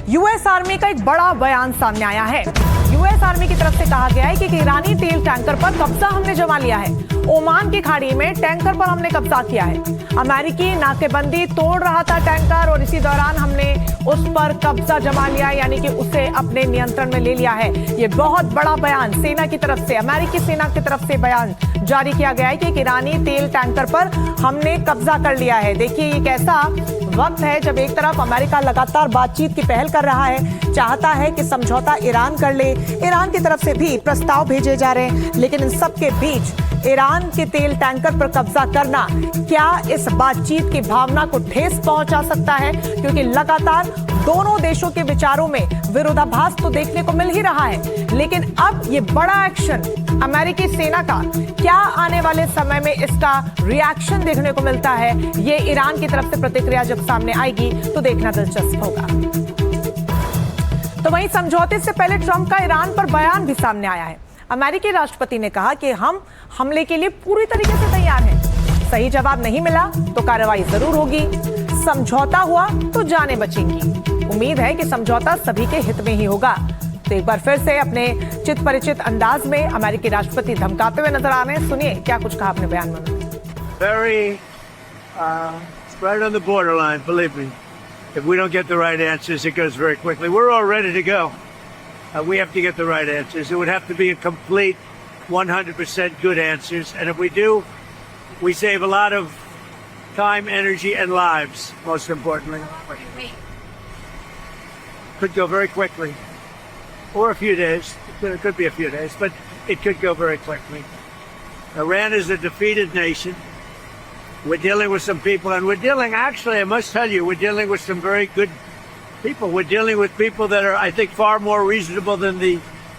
US army का एक बड़ा बयान सामने आया है। यूएस आर्मी की तरफ से कहा गया है कि ईरानी तेल टैंकर पर कब्जा हमने जमा लिया है। ओमान की खाड़ी में टैंकर पर हमने कब्जा किया है। अमेरिकी नाकेबंदी तोड़ रहा था टैंकर और इसी दौरान हमने उस पर कब्जा जमा लिया, यानी कि उसे अपने नियंत्रण में ले लिया है। ये बहुत बड़ा बयान सेना की तरफ से, अमेरिकी सेना की तरफ से बयान जारी किया गया है कि ईरानी तेल टैंकर पर हमने कब्जा कर लिया है। देखिए ये कैसा वक्त है जब एक तरफ अमेरिका लगातार बातचीत की पहल कर रहा है, चाहता है कि समझौता ईरान कर ले, ईरान की तरफ से भी प्रस्ताव भेजे जा रहे हैं, लेकिन इन सब के बीच ईरान के तेल टैंकर पर कब्जा करना क्या इस बातचीत की भावना को ठेस पहुंचा सकता है? क्योंकि लगातार दोनों देशों के विचारों में विरोधाभास तो देखने को मिल ही रहा है, लेकिन अब ये बड़ा एक्शन अमेरिकी सेना का, क्या आने वाले समय में इसका रिएक्शन देखने को मिलता है? ये ईरान की तरफ से प्रतिक्रिया जब सामने आएगी तो देखना दिलचस्प होगा। तो वहीं समझौते से पहले ट्रंप का ईरान पर बयान भी सामने आया है। अमेरिकी राष्ट्रपति ने कहा कि हम हमले के लिए पूरी तरीके से तैयार हैं। सही जवाब नहीं मिला तो कार्रवाई जरूर होगी। समझौता हुआ तो जानें बचेंगी। उम्मीद है कि समझौता सभी के हित में ही होगा। तो एक बार फिर से अपने चित परिचित अंदाज में अमेरिकी राष्ट्रपति धमकाते हुए नजर आ रहे हैं। सुनिए क्या कुछ कहा अपने बयान में। Very right on the borderline, believe me. If we don't get the right answers, it goes very quickly. We're all ready to go. We have to get the right answers. It would have to be a complete 100% good answers. And if we do, we save a lot of time, energy, and lives, most importantly. Could go very quickly. Or a few days. It could be a few days, but it could go very quickly. Iran is a defeated nation. We're dealing with some people, and we're dealing, actually, I must tell you, we're dealing with some very good people. We're dealing with people that are, I think, far more reasonable than the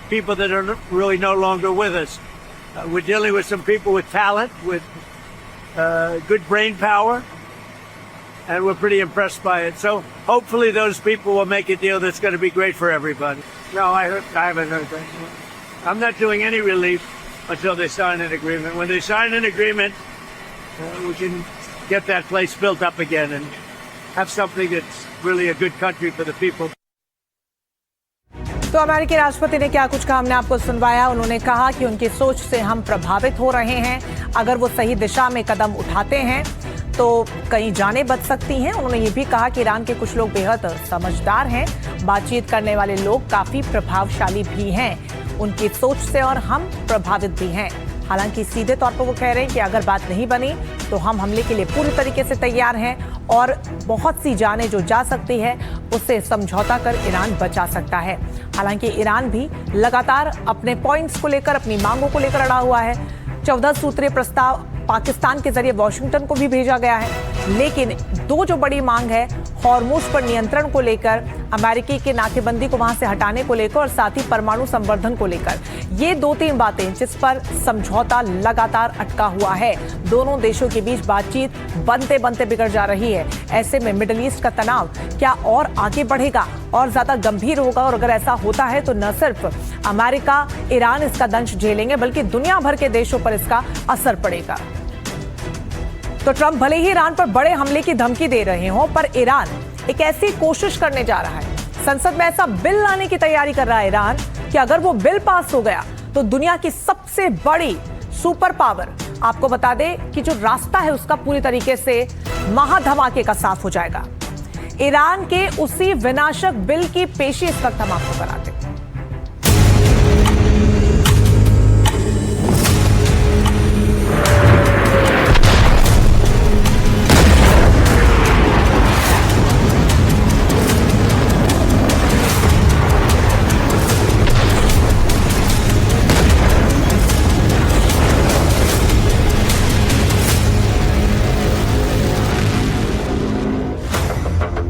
people that are really no longer with us. We're dealing with some people with talent, with good brain power, and we're pretty impressed by it. So hopefully those people will make a deal that's going to be great for everybody. No, I haven't heard that. I'm not doing any relief until they sign an agreement. When they sign an agreement, we can get that place built up again and have something that's really a good country for the people. तो अमेरिकी राष्ट्रपति ने क्या कुछ कहा हमने आपको सुनवाया। उन्होंने कहा कि उनकी सोच से हम प्रभावित हो रहे हैं। अगर वो सही दिशा में कदम उठाते हैं तो कई जानें बच सकती हैं। उन्होंने ये भी कहा कि ईरान के कुछ लोग बेहद समझदार हैं, बातचीत करने वाले लोग काफी प्रभावशाली भी हैं उनकी सोच से, और हम प्रभावित भी हैं। हालांकि सीधे तौर पर वो कह रहे हैं कि अगर बात नहीं बनी तो हम हमले के लिए पूरी तरीके से तैयार हैं और बहुत सी जानें जो जा सकती है उससे समझौता कर ईरान बचा सकता है। हालांकि ईरान भी लगातार अपने पॉइंट्स को लेकर, अपनी मांगों को लेकर अड़ा हुआ है। 14 सूत्रीय प्रस्ताव पाकिस्तान के जरिए वॉशिंगटन को भी भेजा गया है, लेकिन दो जो बड़ी मांग है, हॉर्मुज पर नियंत्रण को लेकर, अमेरिकी के नाकेबंदी को वहां से हटाने को लेकर और साथ ही परमाणु संवर्धन को लेकर, ये 2-3 बातें जिस पर समझौता लगातार अटका हुआ है। दोनों देशों के बीच बातचीत बनते बनते बिगड़ जा रही है। ऐसे में मिडिल ईस्ट का तनाव क्या और आगे बढ़ेगा और ज्यादा गंभीर होगा? और अगर ऐसा होता है तो न सिर्फ अमेरिका, ईरान इसका दंश झेलेंगे, बल्कि दुनिया भर के देशों पर इसका असर पड़ेगा। तो ट्रंप भले ही ईरान पर बड़े हमले की धमकी दे रहे हों, पर ईरान एक ऐसी कोशिश करने जा रहा है, संसद में ऐसा बिल लाने की तैयारी कर रहा है ईरान कि अगर वो बिल पास हो गया तो दुनिया की सबसे बड़ी सुपर पावर, आपको बता दें कि जो रास्ता है उसका पूरी तरीके से महाधमाके का साफ हो जाएगा। ईरान के उसी विनाशक बिल की पेशी इस वक्त हम आपको कराते हैं।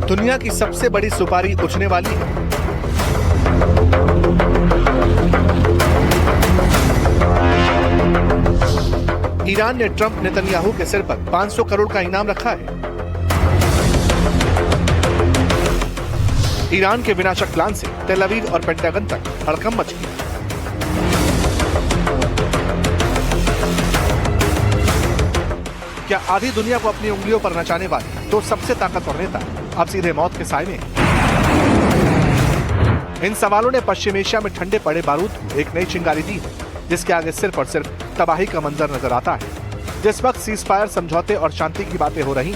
दुनिया की सबसे बड़ी सुपारी उछने वाली है। ईरान ने ट्रंप नेतन्याहू के सिर पर 500 करोड़ का इनाम रखा है। ईरान के विनाशक प्लान से तेल अवीव और पेंटागन तक हड़कंप मच गया। क्या आधी दुनिया को अपनी उंगलियों पर नचाने वाले दो सबसे ताकतवर नेता अब सीधे मौत के साए में? इन सवालों ने पश्चिम एशिया में ठंडे पड़े बारूद को एक नई चिंगारी दी है, जिसके आगे सिर्फ और सिर्फ तबाही का मंजर नजर आता है। जिस वक्त सीज फायर समझौते और शांति की बातें हो रही,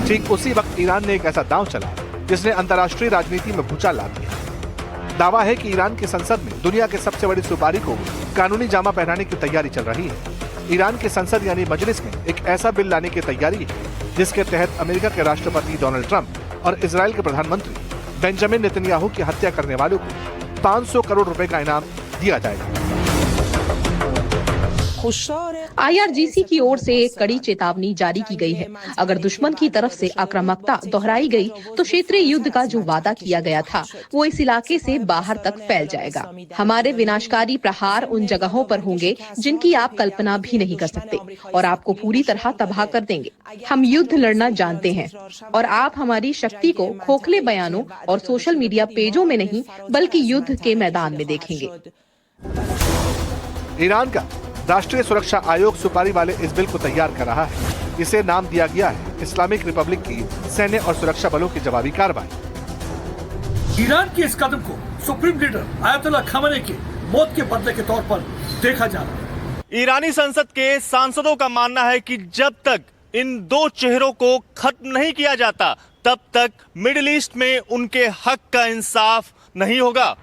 ठीक उसी वक्त ईरान ने एक ऐसा दांव चलाया जिसने अंतर्राष्ट्रीय राजनीति में भूचाल ला दिया। दावा है कि ईरान की संसद में दुनिया के सबसे बड़ी सुपारी को कानूनी जामा पहनाने की तैयारी चल रही है। ईरान की संसद यानी मजलिस में एक ऐसा बिल लाने की तैयारी है जिसके तहत अमेरिका के राष्ट्रपति डोनाल्ड ट्रंप और इजराइल के प्रधानमंत्री बेंजामिन नेतन्याहू की हत्या करने वालों को 500 करोड़ रुपए का इनाम दिया जाएगा। IRGC की ओर से एक कड़ी चेतावनी जारी की गई है। अगर दुश्मन की तरफ से आक्रामकता दोहराई गई तो क्षेत्रीय युद्ध का जो वादा किया गया था वो इस इलाके से बाहर तक फैल जाएगा। हमारे विनाशकारी प्रहार उन जगहों पर होंगे जिनकी आप कल्पना भी नहीं कर सकते और आपको पूरी तरह तबाह कर देंगे। हम युद्ध लड़ना जानते हैं और आप हमारी शक्ति को खोखले बयानों और सोशल मीडिया पेजों में नहीं बल्कि युद्ध के मैदान में देखेंगे। ईरान का राष्ट्रीय सुरक्षा आयोग सुपारी वाले इस बिल को तैयार कर रहा है। इसे नाम दिया गया है इस्लामिक रिपब्लिक की सैन्य और सुरक्षा बलों की जवाबी कार्रवाई। ईरान के इस कदम को सुप्रीम लीडर आयतुल्लाह खामेनी की मौत के बदले के तौर पर देखा जा रहा है। ईरानी संसद के सांसदों का मानना है कि जब तक इन दो चेहरों को खत्म नहीं किया जाता तब तक मिडिल ईस्ट में उनके हक का इंसाफ नहीं होगा।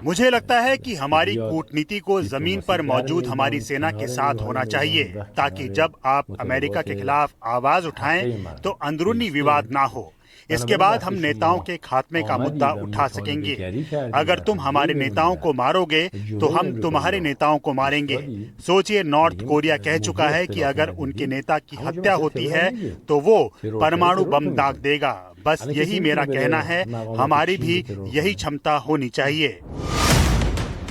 मुझे लगता है कि हमारी कूटनीति को जमीन पर मौजूद हमारी सेना के साथ होना चाहिए ताकि जब आप अमेरिका के खिलाफ आवाज उठाएं तो अंदरूनी विवाद ना हो। इसके बाद हम नेताओं के खात्मे का मुद्दा उठा सकेंगे। अगर तुम हमारे नेताओं को मारोगे तो हम तुम्हारे नेताओं को मारेंगे। सोचिए, नॉर्थ कोरिया कह चुका है कि अगर उनके नेता की हत्या होती है तो वो परमाणु बम दाग देगा। बस यही मेरा कहना है, हमारी भी यही क्षमता होनी चाहिए।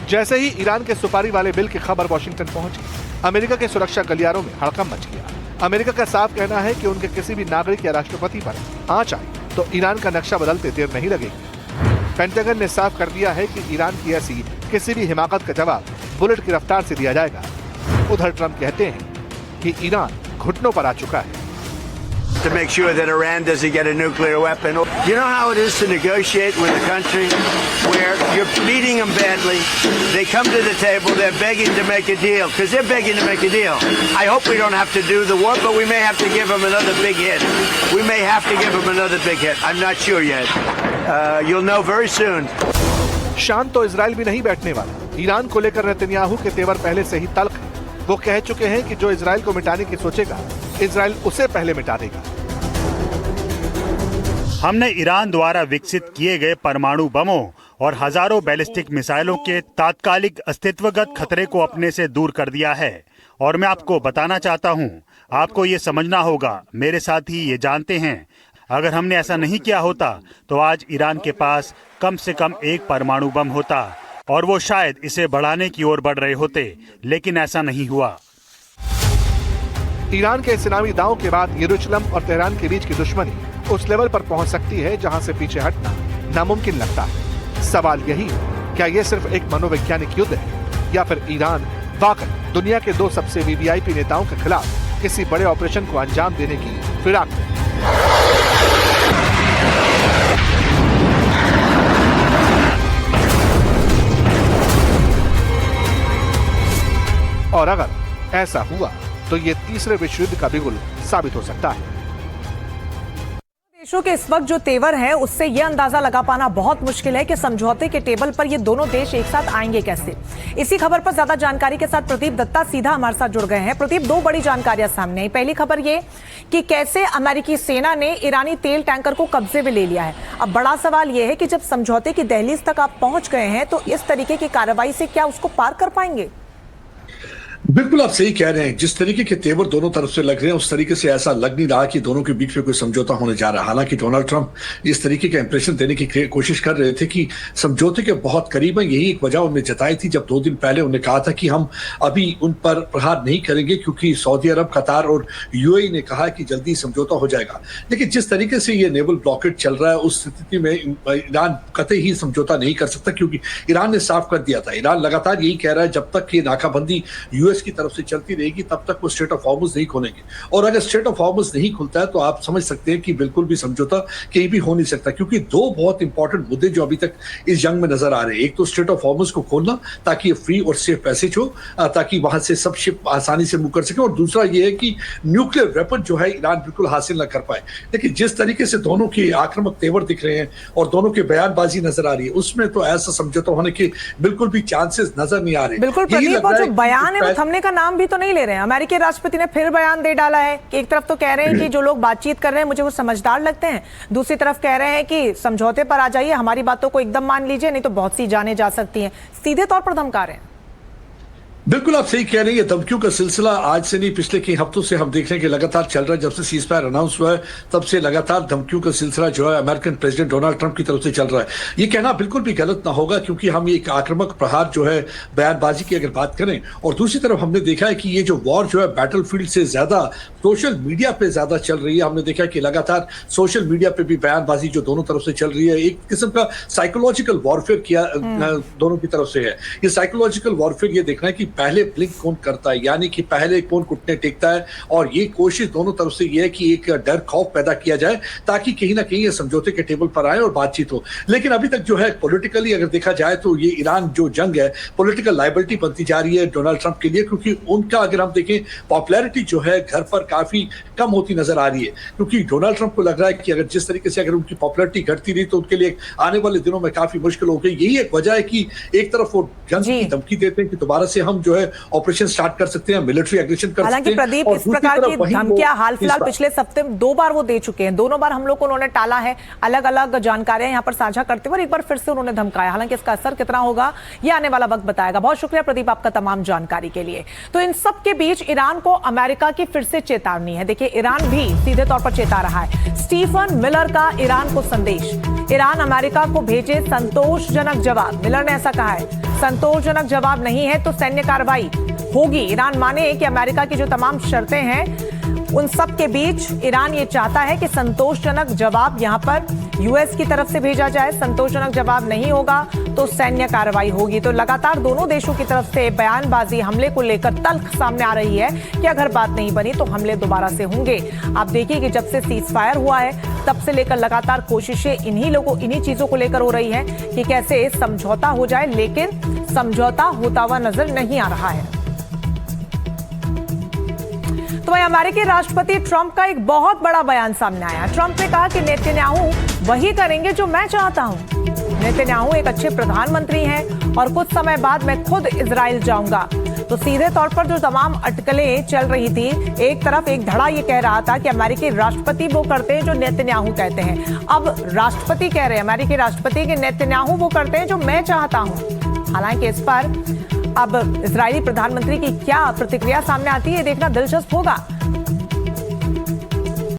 जैसे ही ईरान के सुपारी वाले बिल की खबर वॉशिंगटन पहुंची, अमेरिका के सुरक्षा गलियारों में हड़कंप मच गया। अमेरिका का साफ कहना है कि उनके किसी भी नागरिक या राष्ट्रपति पर आंच आए तो ईरान का नक्शा बदलते देर नहीं लगेगी। पेंटागन ने साफ कर दिया है कि ईरान की ऐसी किसी भी हिमाकत का जवाब बुलेट की रफ्तार से दिया जाएगा। उधर ट्रंप कहते हैं कि ईरान घुटनों पर आ चुका है। To make sure that Iran doesn't get a nuclear weapon. You know how it is to negotiate with a country where you're beating them badly. They come to the table, they're begging to make a deal because they're begging to make a deal. I hope we don't have to do the war, but we may have to give them another big hit. We may have to give them another big hit. I'm not sure yet. You'll know very soon. शांत तो Israel भी नहीं बैठने वाला। Iran को लेकर Netanyahu के तेवर पहले से ही तल्ख है। वो कह चुके हैं कि जो इजराइल को मिटाने की सोचेगा, इजराइल उसे पहले मिटा देगा। हमने ईरान द्वारा विकसित किए गए परमाणु बमों और हजारों बैलिस्टिक मिसाइलों के तात्कालिक अस्तित्वगत खतरे को अपने से दूर कर दिया है। और मैं आपको बताना चाहता हूं, आपको ये समझना होगा, मेरे साथी ये जानते हैं, अगर हमने ऐसा नहीं किया होता तो आज ईरान के पास कम से कम एक परमाणु बम होता और वो शायद इसे बढ़ाने की ओर बढ़ रहे होते, लेकिन ऐसा नहीं हुआ। ईरान के इस्लामी दांव के बाद यरूशलेम और तेहरान के बीच की दुश्मनी उस लेवल पर पहुंच सकती है जहां से पीछे हटना नामुमकिन लगता है। सवाल यही है, क्या यह सिर्फ एक मनोवैज्ञानिक युद्ध है या फिर ईरान वाकई दुनिया के दो सबसे वीवीआईपी नेताओं के खिलाफ किसी बड़े ऑपरेशन को अंजाम देने की फिराक में? और अगर ऐसा हुआ तो ये तीसरे विश्व युद्ध का बिगुल साबित हो सकता है। देशों के इस वक्त जो तेवर हैं, उससे यह अंदाजा लगा पाना बहुत मुश्किल है कि समझौते के टेबल पर ये दोनों देश एक साथ आएंगे कैसे। इसी खबर पर ज्यादा जानकारी के साथ प्रदीप दत्ता सीधा हमारे साथ जुड़ गए हैं। प्रदीप, दो बड़ी जानकारियां सामने आई। पहली खबर ये कि कैसे अमेरिकी सेना ने ईरानी तेल टैंकर को कब्जे में ले लिया है। अब बड़ा सवाल यह है कि जब समझौते की दहलीज तक आप पहुंच गए हैं तो इस तरीके की कार्रवाई से क्या उसको पार कर पाएंगे? बिल्कुल आप सही कह रहे हैं। जिस तरीके के तेवर दोनों तरफ से लग रहे हैं उस तरीके से ऐसा लग नहीं रहा कि दोनों के बीच में कोई समझौता होने जा रहा है। हालांकि डोनाल्ड ट्रंप इस तरीके का इंप्रेशन देने की कोशिश कर रहे थे कि समझौते के बहुत करीब है। यही एक वजह उन्होंने जताई थी जब 2 दिन पहले उन्होंने कहा था कि हम अभी उन पर प्रहार नहीं करेंगे क्योंकि सऊदी अरब, कतार और यूएई ने कहा कि जल्दी समझौता हो जाएगा। लेकिन जिस तरीके से ये नेवल ब्लॉकेड चल रहा है उस स्थिति में ईरान कतई ही समझौता नहीं कर सकता क्योंकि ईरान ने साफ कर दिया था। ईरान लगातार यही कह रहा है जब तक कि नाकाबंदी यूएस यूएस की तरफ से चलती रहेगी तब तक वो स्ट्रेट ऑफ हॉर्मुज नहीं खोलेंगे। और अगर स्ट्रेट ऑफ हॉर्मुज नहीं खुलता है तो आप समझ सकते हैं कि बिल्कुल भी समझौता कहीं भी हो नहीं सकता, क्योंकि दो बहुत इंपॉर्टेंट मुद्दे जो अभी तक इस जंग में नजर आ रहे हैं। एक तो स्ट्रेट ऑफ हॉर्मुज को खोलना ताकि ये फ्री और सेफ पैसेज हो, ताकि वहां से सब शिप आसानी से मूव कर सके, और दूसरा ये है कि न्यूक्लियर वेपन जो है ईरान बिल्कुल हासिल न कर पाए। लेकिन जिस तरीके से दोनों के आक्रामक तेवर दिख रहे हैं और दोनों के बयानबाजी नजर आ रही है, उसमें तो ऐसा समझौता होने के बिल्कुल भी चांसेस नजर नहीं आ रहे। बिल्कुल प्रदीप, और जो बयान है वो थमने का नाम भी तो नहीं ले रहे हैं। अमेरिकी राष्ट्रपति ने फिर बयान दे डाला है कि एक तरफ तो कह रहे हैं कि जो लोग बातचीत कर रहे हैं मुझे वो समझदार लगते हैं, दूसरी तरफ कह रहे हैं कि समझौते पर आ जाइए, हमारी बातों को एकदम मान लीजिए, नहीं तो बहुत सी जानें जा सकती हैं। सीधे तौर पर धमका रहे हैं। बिल्कुल आप सही कह रहे हैं। ये धमकियों का सिलसिला आज से नहीं, पिछले कई हफ्तों से हम देख रहे हैं कि लगातार चल रहा है। जब से सीज फायर अनाउंस हुआ है तब से लगातार धमकियों का सिलसिला जो है अमेरिकन प्रेसिडेंट डोनाल्ड ट्रंप की तरफ से चल रहा है। ये कहना बिल्कुल भी गलत ना होगा, क्योंकि हम एक आक्रामक प्रहार जो है बयानबाजी की अगर बात करें, और दूसरी तरफ हमने देखा है कि ये जो वॉर जो है बैटलफील्ड से ज्यादा सोशल मीडिया पे ज्यादा चल रही है। हमने देखा कि लगातार सोशल मीडिया पे भी बयानबाजी जो दोनों तरफ से चल रही है, एक किस्म का साइकोलॉजिकल वॉरफेयर किया दोनों की तरफ से है। ये साइकोलॉजिकल वॉरफेयर ये देखना है कि पहले ब्लिंक कौन करता है, यानी कि पहले कौन घुटने टेकता है, और ये कोशिश दोनों तरफ से ये है कि एक डर खौफ पैदा किया जाए ताकि कहीं ना कहीं ये समझौते के टेबल पर आए और बातचीत हो। लेकिन अभी तक जो है पॉलिटिकली अगर देखा जाए तो ये ईरान जो जंग है पॉलिटिकल लायबिलिटी बनती जा रही है डोनाल्ड ट्रंप के लिए, क्योंकि उनका अगर हम देखें पॉपुलैरिटी जो है घर पर काफी कम होती नजर आ रही है। क्योंकि डोनाल्ड ट्रंप को लग रहा है कि अगर जिस तरीके से अगर उनकी पॉपुलैरिटी घटती रही तो उनके लिए आने वाले दिनों में काफी मुश्किल हो गई। यही एक वजह है कि एक तरफ वो जंग की धमकी देते हैं कि दोबारा से हम जो है ऑपरेशन स्टार्ट कर सकते हैं, मिलिट्री एग्रेशन कर सकते हैं। हालांकि प्रदीप, इस प्रकार की धमकियां हाल फिलहाल पिछले सप्ताह में 2 बार वो दे चुके हैं। दोनों बार हम लोग को उन्होंने टाला है, अलग अलग जानकारियां यहाँ पर साझा करते हुए, एक बार फिर से उन्होंने धमकाया। हालांकि इसका असर कितना होगा ये आने वाला वक्त बताएगा। बहुत शुक्रिया प्रदीप आपका तमाम जानकारी के लिए। तो इन सब के बीच ईरान को अमेरिका की फिर से चेतावनी है। देखिए, ईरान भी सीधे तौर पर चेता रहा है। स्टीफन मिलर का ईरान को संदेश, ईरान अमेरिका को भेजे संतोषजनक जवाब। मिलर ने ऐसा कहा है, संतोषजनक जवाब नहीं है तो सैन्य कार्रवाई होगी। ईरान माने कि अमेरिका की जो तमाम शर्तें हैं उन सब के बीच ईरान ये चाहता है कि संतोषजनक जवाब यहां पर यूएस की तरफ से भेजा जाए। संतोषजनक जवाब नहीं होगा तो सैन्य कार्रवाई होगी। तो लगातार दोनों देशों की तरफ से बयानबाजी, हमले को लेकर तल्ख सामने आ रही है कि अगर बात नहीं बनी तो हमले दोबारा से होंगे। आप देखिए कि जब से सीज फायर हुआ है तब से लेकर लगातार कोशिशें इन्हीं चीजों को लेकर हो रही है कि कैसे समझौता हो जाए, लेकिन समझौता होता हुआ नजर नहीं आ रहा है। तो वहीं अमेरिकी राष्ट्रपति ट्रंप का एक बहुत बड़ा बयान सामने आया। ट्रंप ने कहा कि नेतन्याहू वही करेंगे जो मैं चाहता हूं। नेतन्याहू एक अच्छे प्रधानमंत्री हैं और कुछ समय बाद मैं खुद इजराइल जाऊंगा। तो सीधे तौर पर जो तमाम अटकलें चल रही थी, एक तरफ एक धड़ा ये कह रहा था कि अमेरिकी राष्ट्रपति वो करते हैं जो नेतन्याहू कहते हैं। अब राष्ट्रपति कह रहे हैं, अमेरिकी राष्ट्रपति कि नेतन्याहू वो करते हैं जो मैं चाहता हूं। हालांकि इस पर अब इजरायली प्रधानमंत्री की क्या प्रतिक्रिया सामने आती है देखना दिलचस्प होगा।